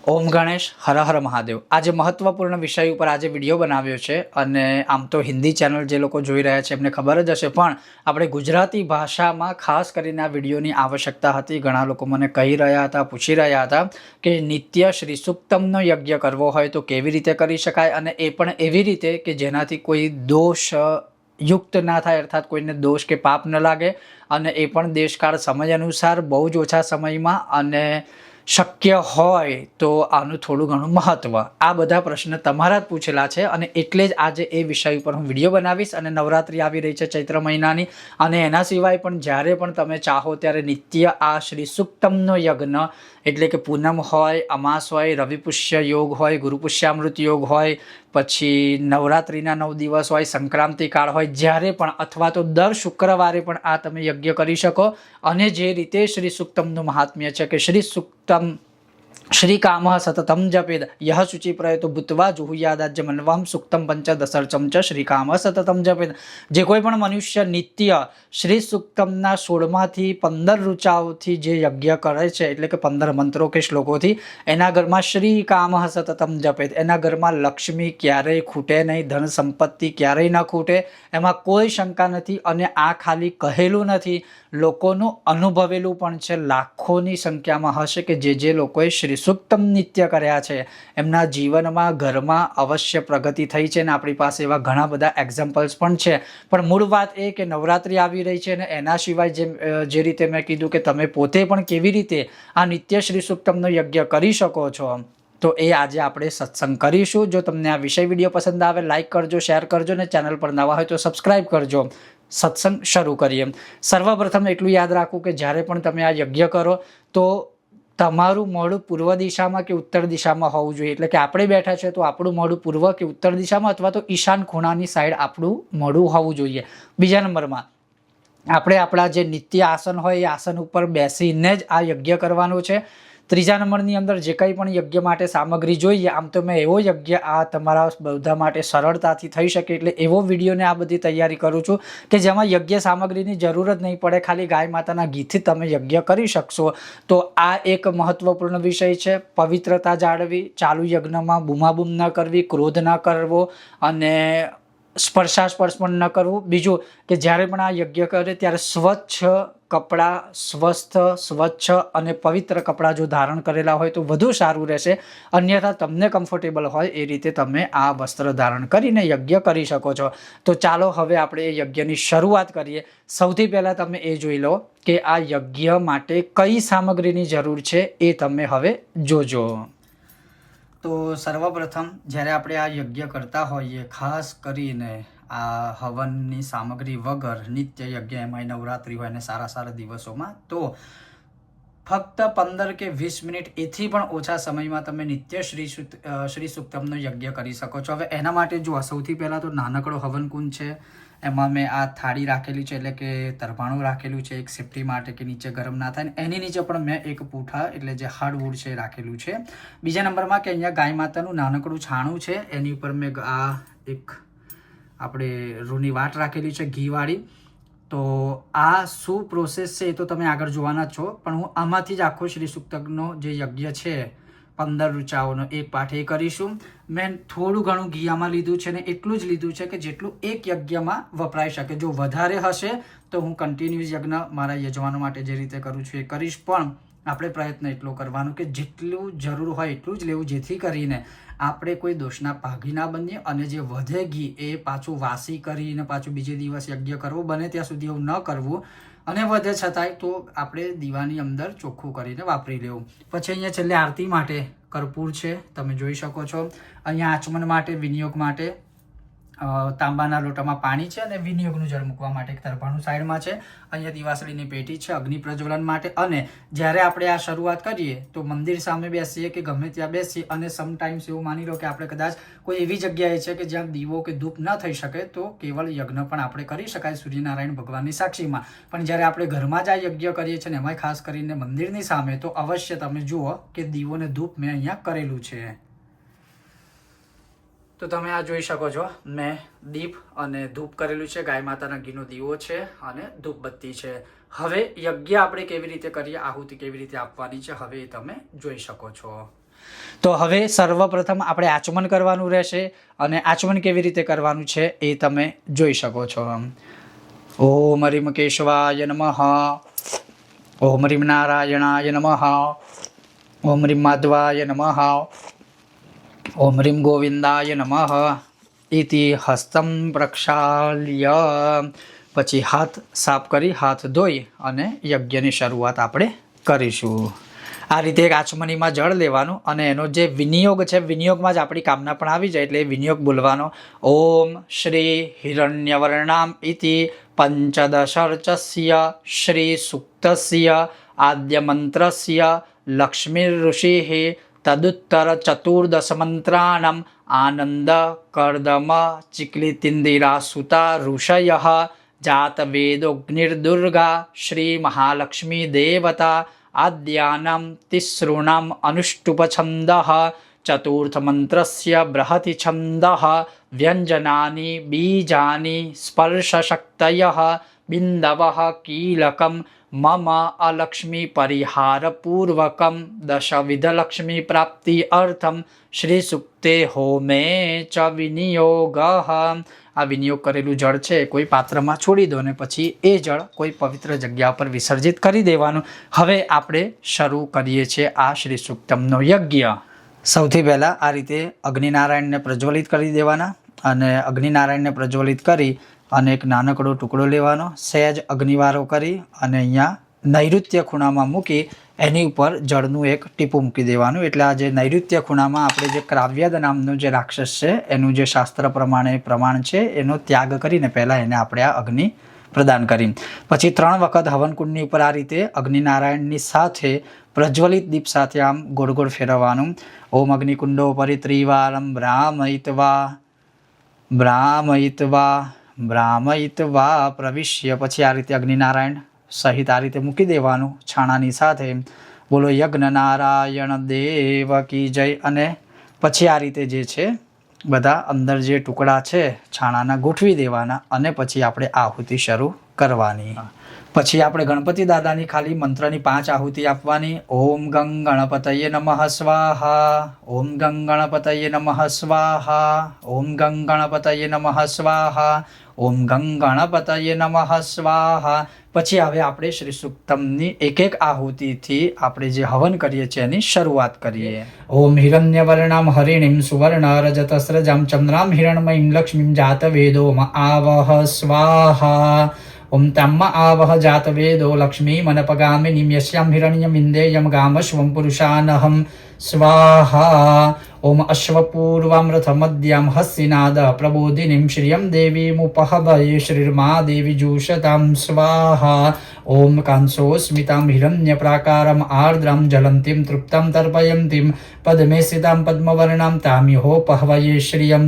ઓમ ગણેશ હર હર મહાદેવ। આજે મહત્વપૂર્ણ વિષય ઉપર આજે વિડીયો બનાવ્યો છે અને આમ તો હિન્દી ચેનલ જે લોકો જોઈ રહ્યા છે એમને ખબર જ હશે, પણ આપણે ગુજરાતી ભાષામાં ખાસ કરીને આ વિડીયોની આવશ્યકતા હતી। ઘણા લોકો મને કહી રહ્યા હતા, પૂછી રહ્યા હતા કે નિત્ય શ્રી સુક્તમનો યજ્ઞ કરવો હોય તો કેવી રીતે કરી શકાય, અને એ પણ એવી રીતે કે જેનાથી કોઈ દોષ યુક્ત ના થાય, અર્થાત કોઈને દોષ કે પાપ ન લાગે, અને એ પણ દેશકાળ સમય અનુસાર બહુ જ ઓછા સમયમાં, અને શક્ય હોય તો આનું થોડું ઘણું મહત્વ। આ બધા પ્રશ્ન તમારા જ પૂછેલા છે અને એટલે જ આજે એ વિષય ઉપર હું વિડીયો બનાવીશ। અને નવરાત્રિ આવી રહી છે ચૈત્ર મહિનાની, અને એના સિવાય પણ જ્યારે પણ તમે ચાહો ત્યારે નિત્ય આ શ્રી સુક્તમનો યજ્ઞ, એટલે કે પૂનમ હોય, અમાસ હોય, રવિપુષ્ય યોગ હોય, ગુરુપુષ્યામૃત યોગ હોય, પછી નવરાત્રિના 9 દિવસ હોય, સંક્રાંતિ કાળ હોય, જ્યારે પણ, અથવા તો દર શુક્રવારે પણ આ તમે યજ્ઞ કરી શકો। અને જે રીતે શ્રી સુક્તમનું મહાત્મ્ય છે કે શ્રી સુક્તમ શ્રી કામ સતતમ જપેદ યહ શુચિ પ્રયતો ભૂતવા જુહુયાદાજ્યમન્વમ સુક્તમ પંચદશર્ચમ ચ શ્રી કામ સતતમ જપેદ। જે કોઈ પણ મનુષ્ય નિત્ય શ્રી સુક્તમના 16માંથી 15 ઋચાઓથી જે યજ્ઞ કરે છે, એટલે કે 15 મંત્રો કે શ્લોકોથી, એના ઘરમાં શ્રી કામ સતતમ જપેદ, એના ઘરમાં લક્ષ્મી ક્યારેય ખૂટે નહીં, ધન સંપત્તિ ક્યારેય ન ખૂટે, એમાં કોઈ શંકા નથી। અને આ ખાલી કહેલું નથી, લોકોનું અનુભવેલું પણ છે। લાખોની સંખ્યામાં હશે કે જે લોકોએ શ્રી સુક્તમ નિત્ય કર્યા છે એમના જીવનમાં, ઘરમાં અવશ્ય પ્રગતિ થઈ છે, અને આપણી પાસે એવા ઘણા બધા એક્ઝામ્પલ્સ પણ છે। પણ મૂળ વાત એ કે નવરાત્રિ આવી રહી છે, અને એના સિવાય જે રીતે મેં કીધું કે તમે પોતે પણ કેવી રીતે આ નિત્ય શ્રી સુક્તમનો યજ્ઞ કરી શકો છો, તો એ આજે આપણે સત્સંગ કરીશું। જો તમને આ વિષય વિડીયો પસંદ આવે, લાઇક કરજો, શેર કરજો, અને ચેનલ પર નવા હોય તો સબસ્ક્રાઇબ કરજો। સત્સંગ શરૂ કરીએ। સર્વપ્રથમ એટલું યાદ રાખવું કે જ્યારે પણ તમે આ યજ્ઞ કરો તો તમારું મોઢું પૂર્વ દિશામાં કે ઉત્તર દિશામાં હોવું જોઈએ। એટલે કે આપણે બેઠા છે તો આપણું મોઢું પૂર્વ કે ઉત્તર દિશામાં, અથવા તો ઈશાન ખૂણાની સાઈડ આપણું મોઢું હોવું જોઈએ। બીજા નંબરમાં, આપણે આપણા જે નિત્ય આસન હોય એ આસન ઉપર બેસીને જ આ યજ્ઞ કરવાનું છે। ત્રીજા નંબરની અંદર જે કંઈ પણ યજ્ઞ માટે સામગ્રી જોઈએ, આમ તો મેં એવો યજ્ઞ આ તમારા બધા માટે સરળતાથી થઈ શકે એટલે એવો વિડીયોને આ બધી તૈયારી કરું છું કે જેમાં યજ્ઞ સામગ્રીની જરૂર જ નહીં પડે, ખાલી ગાય માતાના ઘીથી તમે યજ્ઞ કરી શકશો। તો આ એક મહત્વપૂર્ણ વિષય છે। પવિત્રતા જાળવી, ચાલુ યજ્ઞમાં બૂમાબૂમ ન કરવી, ક્રોધ ન કરવો, અને સ્પર્શાસ્પર્શ પણ ન કરવું। બીજું કે જ્યારે પણ આ યજ્ઞ કરે ત્યારે સ્વચ્છ કપડાં, સ્વચ્છ અને પવિત્ર કપડાં જો ધારણ કરેલા હોય તો વધુ સારું રહેશે। અન્યથા તમને કમ્ફર્ટેબલ હોય એ રીતે તમે આ વસ્ત્ર ધારણ કરીને યજ્ઞ કરી શકો છો। તો ચાલો હવે આપણે એ યજ્ઞની શરૂઆત કરીએ। સૌથી પહેલાં તમે એ જોઈ લો કે આ યજ્ઞ માટે કઈ સામગ્રીની જરૂર છે એ તમે હવે જોજો। તો સર્વપ્રથમ જ્યારે આપણે આ યજ્ઞ કરતા હોઈએ, ખાસ કરીને આ હવનની સામગ્રી વગર નિત્ય યજ્ઞ, એમાં નવરાત્રિ હોય અને સારા દિવસોમાં, તો ફક્ત 15 કે 20 મિનિટ એથી પણ ઓછા સમયમાં તમે નિત્ય શ્રી સુક્તમનો યજ્ઞ કરી શકો છો। હવે એના માટે જો સૌથી પહેલાં તો નાનકડો હવનકુંડ છે, એમાં મેં આ થાળી રાખેલી છે, એટલે કે તરભાણું રાખેલું છે એક સેફટી માટે કે નીચે ગરમ ના થાય, એની નીચે પણ મેં એક પૂઠા એટલે જે હાર્ડવુડ છે રાખેલું છે। બીજા નંબરમાં કે અહીંયા ગાય માતાનું નાનકડું છાણું છે, એની ઉપર મેં આ એક આપણે રૂની વાટ રાખેલી છે ઘીવાળી। તો આ શું પ્રોસેસ છે એ તો તમે આગળ જોવાના જ છો, પણ હું આમાંથી જ આખો શ્રી સુક્તમનો જે યજ્ઞ છે 15 ઋચાઓનો એક પાઠ એ કરીશું। મેં થોડું ઘણું ઘી આમાં લીધું છે, ને એટલું જ લીધું છે કે જેટલું એક યજ્ઞમાં વપરાઈ શકે। જો વધારે હશે તો હું કન્ટિન્યુઅસ યજ્ઞ મારા યજમાનો માટે જે રીતે કરું છું એ કરીશ, પણ આપણે પ્રયત્ન એટલો કરવાનો કે જેટલું જરૂર હોય એટલું જ લેવું, જેથી કરીને આપણે કોઈ દોષના ભાગી ના બનીએ, અને જે વધે ઘી એ પાછું વાસી કરીને પાછું બીજે દિવસ યજ્ઞ કરવો, બને ત્યાં સુધી એવું ન કરવું, અને વધે છતાંય તો આપણે દીવાની અંદર ચોખ્ખું કરીને વાપરી લેવું। પછી અહીંયા છેલ્લે આરતી માટે કર્પૂર છે, તમે જોઈ શકો છો। અહીંયા આચમન માટે, વિનિયોગ માટે તાંબાના લોટામાં પાણી છે, અને વિનિયોગનું જળ મૂકવા માટે એક તરભાણું સાઈડમાં છે। અહીંયા દિવાસળીની પેટી છે અગ્નિ પ્રજ્વલન માટે। અને જ્યારે આપણે આ શરૂઆત કરીએ તો મંદિર સામે બેસીએ કે ગમે ત્યાં બેસીએ, અને સમટાઈમ્સ એવું માની લો કે આપણે કદાચ કોઈ એવી જગ્યાએ છે કે જ્યાં દીવો કે ધૂપ ન થઈ શકે, તો કેવળ યજ્ઞ પણ આપણે કરી શકાય સૂર્યનારાયણ ભગવાનની સાક્ષીમાં। પણ જ્યારે આપણે ઘરમાં જ આ યજ્ઞ કરીએ છીએ, ને એમાં ખાસ કરીને મંદિરની સામે, તો અવશ્ય તમે જુઓ કે દીવો ને ધૂપ મેં અહીંયા કરેલું છે। તો તમે આ જોઈ શકો છો, મેં દીપ અને ધૂપ કરેલું છે, ગાય માતાના ઘીનો દીવો છે અને ધૂપબત્તી છે। હવે યજ્ઞ આપણે કેવી રીતે કરીએ, આહુતિ કેવી રીતે આપવાની છે, હવે એ તમે જોઈ શકો છો। તો હવે સર્વપ્રથમ આપણે આચમન કરવાનું રહેશે અને આચમન કેવી રીતે કરવાનું છે એ તમે જોઈ શકો છો. ઓમ હરીમ કેશવાય નમઃ, ઓમ હરીમ નારાયણાય નમઃ, ઓમ હરીમ માધવાય નમઃ, ઓમ હરીમ ગોવિંદાય નમઃ ઇતિ હસ્તમ પ્રક્ષાલ્ય. પછી હાથ સાફ કરી હાથ ધોઈ અને યજ્ઞની શરૂઆત આપણે કરીશું. આ રીતે એક આચમનીમાં જળ લેવાનું અને એનો જે વિનિયોગ છે, વિનિયોગમાં જ આપણી કામના પણ આવી જાય એટલે એ વિનિયોગ બોલવાનો. ઓમ શ્રી હિરણ્યવર્ણામ ઇતિ પંચદશર્ચસ્ય શ્રી સુક્તસ્ય આદ્ય મંત્રસ્ય લક્ષ્મી ઋષિઃ તદુત્તર ચતુર્દશ મંત્રાણમ આનંદ કર્દમ ચિક્લિતિન્દિરા સુતા ઋષયઃ જાત વેદોગ્નિર્દુર્ગા શ્રી મહાલક્ષ્મી દેવતા આદ્યાનામ તિસૃણામ અનુષ્ટુપ છંદઃ ચતુર્થ મંત્રસ્ય બૃહતિ છંદઃ વ્યંજનાની બીજાની સ્પર્શશક્તયઃ બિંદવઃ કીલકમ મમ અલક્ષ્મી પરિહારપૂર્વકમ દશવિધ લક્ષ્મી પ્રાપ્તિ અર્થમ શ્રી સુક્તે હોમે ચ વિનિયોગઃ. આ વિનિયોગ કરેલું જળ છે કોઈ પાત્રમાં છોડી દો અને પછી એ જળ કોઈ પવિત્ર જગ્યા પર વિસર્જિત કરી દેવાનું. હવે આપણે શરૂ કરીએ છીએ આ શ્રી સુક્તમનો યજ્ઞ. સૌથી પહેલાં આ રીતે અગ્નિનારાયણને પ્રજ્વલિત કરી દેવાના અને અગ્નિનારાયણને પ્રજ્વલિત કરી અને એક નાનકડો ટુકડો લેવાનો, સહેજ અગ્નિવારો કરી અને અહીંયા નૈઋત્ય ખૂણામાં મૂકી એની ઉપર જળનું એક ટીપું મૂકી દેવાનું. એટલે આ જે નૈઋત્ય ખૂણામાં આપણે જે ક્રાવ્યદ નામનો જે રાક્ષસ છે એનું જે શાસ્ત્ર પ્રમાણે પ્રમાણ છે એનો ત્યાગ કરીને પહેલાં એને આપણે આ અગ્નિ પ્રદાન કરી. પછી 3 વખત હવનકુંડની ઉપર આ રીતે અગ્નિનારાયણની સાથે પ્રજ્વલિત દીપ સાથે આમ ગોળ ગોળ ફેરવવાનું. ઓમ અગ્નિકુંડો પરિત્રિવારમ ભ્રામયિત્વા ભ્રામયિત્વા ભ્રામયિત્વા પ્રવિશ્ય. પછી આ રીતે અગ્નિનારાયણ સહિત આ રીતે મૂકી દેવાનું છાણાની સાથે. બોલો યજ્ઞ નારાયણ દેવ કી જય. અને પછી આ રીતે જે છે બધા અંદર જે ટુકડા છે છાણાના ગોઠવી દેવાના અને પછી આપણે આહુતિ શરૂ કરવાની. પછી આપણે ગણપતિ દાદાની ખાલી મંત્રની 5 આહુતિ આપવાની. ઓમ ગંગ ગણપતયે નમઃ સ્વાહા, ઓમ ગંગ ગણપતયે નમઃ સ્વાહા, ઓમ ગંગ ગણપતયે નમઃ સ્વાહા, ઓમ ગંગ ગણપતયે નમઃ સ્વાહા. પછી હવે આપણે શ્રી સુક્તમની એક આહુતિથી આપણે જે હવન કરીએ છીએ એની શરૂઆત કરીએ. ઓમ હિરણ્યવર્ણામ હરિણીમ સુવર્ણ રજતસ્રજામ ચંદ્રામ હિરણમયીમ લક્ષ્મીમ જાતવેદોમ આવહ સ્વાહા. ઓમ તમ્મ આવહ જાતવેદો લક્ષ્મીમનપગામિનીમ યસ્યામ હિરણ્યમિન્દેયમ ગામશ્વમ પુરુષાનહમ સ્વાહા. ઓમ અશ્વપૂર્વામૃતમદ્યામ હસ્તિનાદ પ્રબોધિનીમ શ્રિયમ દેવીમુપહવયે શ્રીર્મા દેવી જૂષતામ સ્વાહા. ઓમ કાંસોસ્મિતામ હિરણ્યપ્રાકારમ આર્દ્રામ જલંતીમ તૃપ્તામ તર્પયંતીમ પદ્મે સ્થિતામ પદ્મવર્ણામ તામ્યોપહવયે શ્રિયમ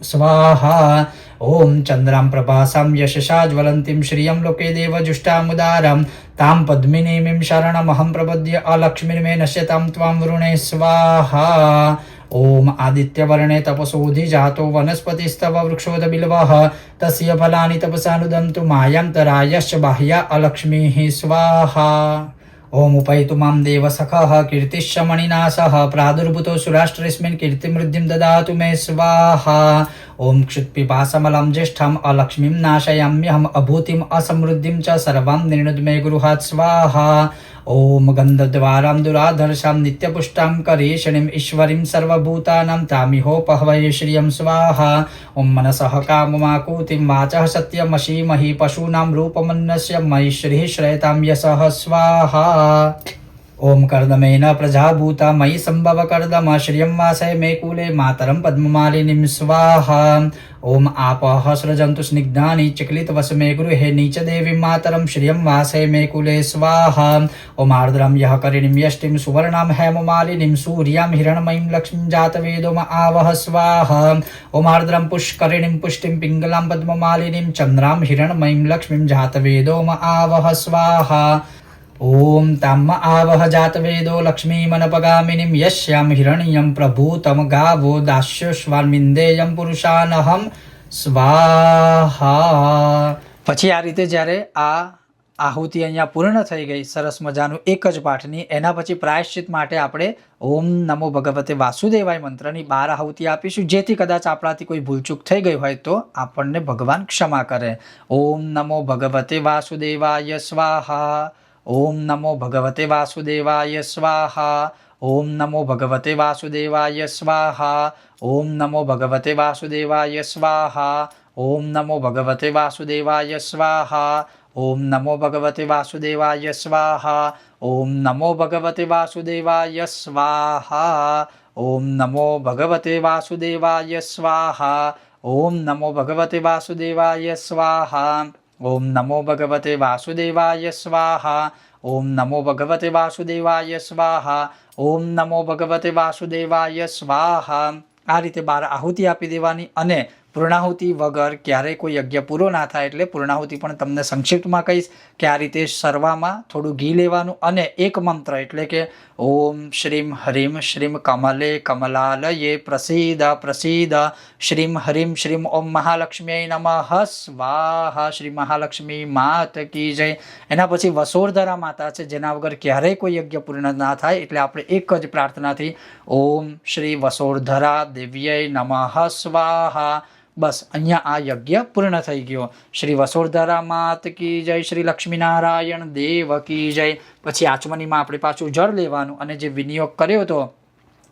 સ્વાહા. ઓમ ચંદ્રામ પ્રભાસામ યશસા જ્વલંતીમ શ્રિયમ લોકે દેવજુષ્ટામુદારામ તામ પદ્મિનીમિમ શરણમહં પ્રપદ્ય અલક્ષ્મીર્મે નશ્યતામ ત્વામ વૃણે સ્વાહા. ઓમ આદિત્યવર્ણે તપસોધિજાતો વનસ્પતિસ્તવ વૃક્ષોદ બિલ્વઃ તસ્ય ફલાની તપસાનુદન્તુ માયાંતરાયશ્ચ બાહ્યા અલક્ષ્મીઃ સ્વાહા. ઓમ ઉપૈતુ મામ દેવસખઃ કીર્તિશ્ચ મણિના સહ પ્રાદુર્ભૂતો સુરાષ્ટ્રેસ્મિन् કીર્તિમૃદ્ધિમ દદાતુ મે સ્વાહા. ઓમ ક્ષુત્પિપાસમલમ જ્યેષ્ઠમ અલક્ષ્મીમ નાશયામ્યહમ અભૂતિમ અસમૃદ્ધિમ ચ સર્વાં નિર્ણુદ મે ગૃહાत् સ્વાહા. ઓમ ગંધદ્વારામ દુરાધર્ષામ નિત્યપુષ્ટામ કરેશણીમ ઈશ્વરીમ સર્વભૂતાનામ તામિહોપહવયે શ્રિયમ સ્વાહા. ઓમ મનસઃ કામમાકૂતિમ વાચઃ સત્યમશીમહિ પશૂનામ રૂપમન્નસ્ય મયી શ્રીઃ શ્રયતામ યસઃ સ્વાહા. ઓમ કર્દમેન પ્રજાભૂતા મયી સંભવ કર્દમ શ્રિયં વાસય મે કુલે માતરમ પદ્મમાલિનીમ સ્વાહા. ઓમ આપઃ સૃજંતુ સ્નિગ્ધાની ચિક્લિતવસ મે ગૃહે નીચ દેવીમ માતરમ શ્રિયં વાસય મે કુલે સ્વાહા. ઓમ આર્દ્રમ યઃ કરિણીમ યષ્ટિમ સુવર્ણામ હેમમાલિનીમ સૂર્યામ હિરણમયીમ લક્ષ્મીમ જાતવેદોમ આવહ સ્વાહા. ઓમ આર્દ્રમ પુષ્કરિણીમ પુષ્ટિમ પિંગલામ પદ્મમાલિનીમ ચંદ્રામ હિરણમયીમ લક્ષ્મીમ જાતવેદોમ આવહ સ્વાહા. ઓમ તામ્મ આવહ જાતવેદો લક્ષ્મીમનપગામિનીમ યસ્યામ હિરણ્યમ પ્રભૂતમ ગાવો દાસ્યોશ્વાન્મિન્દેયમ પુરુષાનહમ સ્વાહા. પછી આ રીતે જ્યારે આ આહુતિ અહીંયા પૂર્ણ થઈ ગઈ, સરસ મજાનું એક જ પાઠની. એના પછી પ્રાયશ્ચિત માટે આપણે ઓમ નમો ભગવતે વાસુદેવાય મંત્રની 12 આહુતિ આપીશું, જેથી કદાચ આપણાથી કોઈ ભૂલચૂક થઈ ગઈ હોય તો આપણને ભગવાન ક્ષમા કરે. ઓમ નમો ભગવતે વાસુદેવાય સ્વાહા. ઓમ નમો ભગવતે વાસુદેવાય સ્વાહા. ઓમ નમો ભગવતે વાસુદેવાય સ્વાહા. ઓમ નમો ભગવતે વાસુદેવાય સ્વાહા. ઓમ નમો ભગવતે વાસુદેવાય સ્વાહા. ઓમ નમો ભગવતે વાસુદેવાય સ્વાહા. ઓમ નમો ભગવતે વાસુદેવાય સ્વાહા. ઓમ નમો ભગવતે વાસુદેવાય સ્વાહા. ઓમ નમો ભગવતે વાસુદેવાય સ્વાહા. ઓમ નમો ભગવતે વાસુદેવાય સ્વાહા. ઓમ નમો ભગવતે વાસુદેવાય સ્વાહા. ઓમ નમો ભગવતે વાસુદેવાય સ્વાહા. આ રીતે 12 આહુતિ આપી દેવાની. અને પૂર્ણાહુતિ વગર ક્યારેય કોઈ યજ્ઞ પૂરો ના થાય, એટલે પૂર્ણાહુતિ પણ તમને સંક્ષિપ્તમાં કહીશ કે આ રીતે સર્વામાં થોડું ઘી લેવાનું અને એક મંત્ર એટલે કે ઓમ શ્રીમ હરીમ શ્રીમ કમલે કમલાલયે પ્રસીદ પ્રસીદ. શ્રીમ હરીમ શ્રીમ ઓમ મહાલક્ષ્મી નમઃ સ્વાહા. શ્રી મહાલક્ષ્મી માત કી જય. એના પછી વસોરધરા માતા છે, જેના વગર ક્યારેય કોઈ યજ્ઞ પૂર્ણ ના થાય, એટલે આપણે એક જ પ્રાર્થનાથી ઓમ શ્રી વસોરધરા દેવ્યય નમઃ સ્વાહા. બસ અહીંયા આ યજ્ઞ પૂર્ણ થઈ ગયો. શ્રી વસોરધરા માત કી જય. શ્રી લક્ષ્મીનારાયણ દેવ કી જય. પછી આચમનીમાં આપણે પાછું જળ લેવાનું અને જે વિનિયોગ કર્યો હતો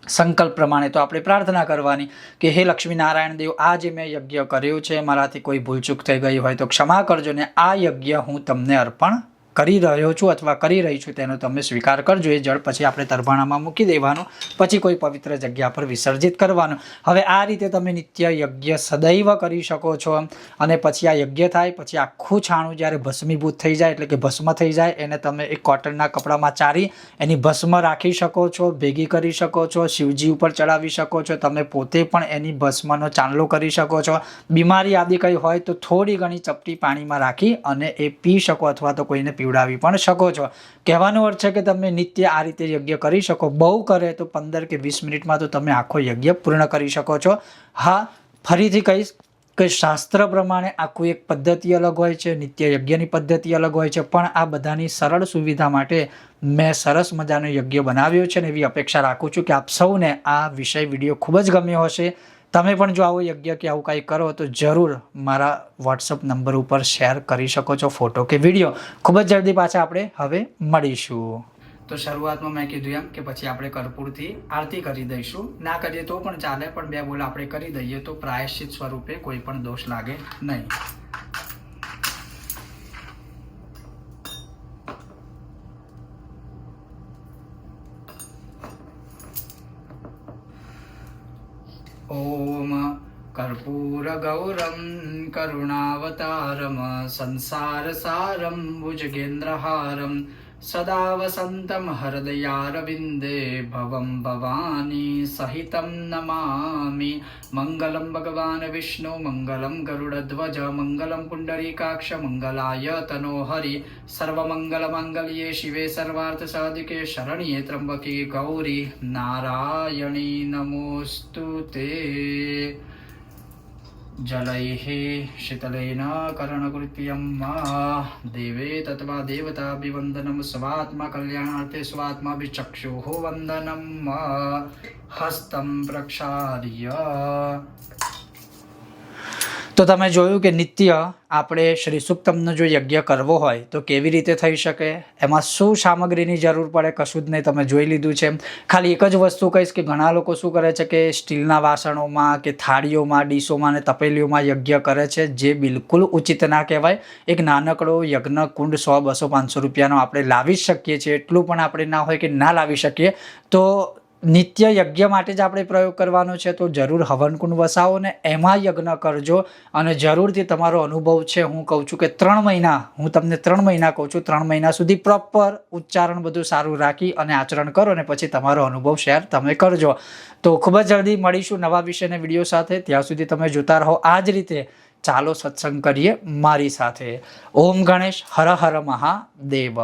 સંકલ્પ પ્રમાણે તો આપણે પ્રાર્થના કરવાની કે હે લક્ષ્મીનારાયણ દેવ, આ જે મેં યજ્ઞ કર્યો છે મારાથી કોઈ ભૂલચૂક થઈ ગઈ હોય તો ક્ષમા કરજો, ને આ યજ્ઞ હું તમને અર્પણ કરી રહ્યો છું અથવા કરી રહી છું, તેનો તમે સ્વીકાર કરજો. એ જળ પછી આપણે તરભાણામાં મૂકી દેવાનું, પછી કોઈ પવિત્ર જગ્યા પર વિસર્જિત કરવાનું. હવે આ રીતે તમે નિત્ય યજ્ઞ સદૈવ કરી શકો છો. અને પછી આ યજ્ઞ થાય પછી આખું છાણું જ્યારે ભસ્મીભૂત થઈ જાય એટલે કે ભસ્મ થઈ જાય, એને તમે એક કોટનના કપડામાં ચારી એની ભસ્મ રાખી શકો છો, ભેગી કરી શકો છો, શિવજી ઉપર ચડાવી શકો છો. તમે પોતે પણ એની ભસ્મનો ચાંદલો કરી શકો છો. બીમારી આદિ કંઈ હોય તો થોડી ઘણી ચપટી પાણીમાં રાખી અને એ પી શકો અથવા તો કોઈને પીવડાવી પણ શકો છો. કહેવાનો અર્થ છે કે તમે નિત્ય આ રીતે યજ્ઞ કરી શકો. બહુ કરે તો 15 કે 20 મિનિટમાં તો તમે આખો યજ્ઞ પૂર્ણ કરી શકો છો. હા, ફરીથી કહીશ કે શાસ્ત્ર પ્રમાણે આખું એક પદ્ધતિ અલગ હોય છે, નિત્ય યજ્ઞની પદ્ધતિ અલગ હોય છે, પણ આ બધાની સરળ સુવિધા માટે મેં સરસ મજાનો યજ્ઞ બનાવ્યો છે. ને એવી અપેક્ષા રાખું છું કે આપ સૌને આ વિષય વિડીયો ખૂબ જ ગમ્યો હશે. તમે પણ જો આવો યજ્ઞ કે આવું કાંઈ કરો તો જરૂર મારા વોટ્સઅપ નંબર ઉપર શેર કરી શકો છો ફોટો કે વિડીયો. ખૂબ જ જલ્દી પાછા આપણે હવે મળીશું. તો શરૂઆતમાં મેં કીધું એમ કે પછી આપણે કર્પૂરથી આરતી કરી દઈશું. ના કરીએ તો પણ ચાલે, પણ 2 બોલ આપણે કરી દઈએ તો પ્રાયશ્ચિત સ્વરૂપે કોઈ પણ દોષ લાગે નહીં. ઓમ कर्पूरगौरं करुणावतारं संसारसारं भुजगेन्द्रहारं सदा वसन्तं हृदयारविन्दे भवं भवानी सहितं नमामि. मङ्गलं भगवान् विष्णु मङ्गलं गरुडध्वज मङ्गलं पुण्डरीकाक्ष मङ्गलाय तनोहरि. सर्वमङ्गलमाङ्गल्ये शिवे सर्वार्थसाधिके शरण्ये त्र्यम्बके गौरी नारायणी नमोऽस्तु ते. जलैः शीतलेन कर्णकृत्यं देवे तत्वा देवताभिवन्दनं स्वात्मा कल्याणार्थे स्वात्माभिचक्षुः वन्दनं हस्तं प्रक्षाल्य. તો તમે જોયું કે નિત્ય આપણે શ્રી સુક્તમનો જો યજ્ઞ કરવો હોય તો કેવી રીતે થઈ શકે, એમાં શું સામગ્રીની જરૂર પડે, કશું જ નહીં. તમે જોઈ લીધું છે. ખાલી એક જ વસ્તુ કહીશ કે ઘણા લોકો શું કરે છે કે સ્ટીલના વાસણોમાં કે થાળીઓમાં, ડીશોમાં ને તપેલીઓમાં યજ્ઞ કરે છે, જે બિલકુલ ઉચિત ના કહેવાય. એક નાનકડો યજ્ઞ કુંડ 100, 200, 500 રૂપિયાનો આપણે લાવી જ શકીએ છીએ. એટલું પણ આપણે ના હોય કે ના લાવી શકીએ. તો નિત્ય યજ્ઞ માટે જ આપણે પ્રયોગ કરવાનો છે, તો જરૂર હવનકુંડ વસાવો ને એમાં યજ્ઞ કરજો. અને જરૂરથી તમારો અનુભવ છે, હું કહું છું કે 3 મહિના, હું તમને 3 મહિના કહું છું, 3 મહિના સુધી પ્રોપર ઉચ્ચારણ બધું સારું રાખી અને આચરણ કરો ને પછી તમારો અનુભવ શેર તમે કરજો. તો ખૂબ જ જલ્દી મળીશું નવા વિષયના વિડીયો સાથે. ત્યાં સુધી તમે જોતા રહો આ જ રીતે. ચાલો સત્સંગ કરીએ મારી સાથે. ઓમ ગણેશ હર હર મહાદેવ.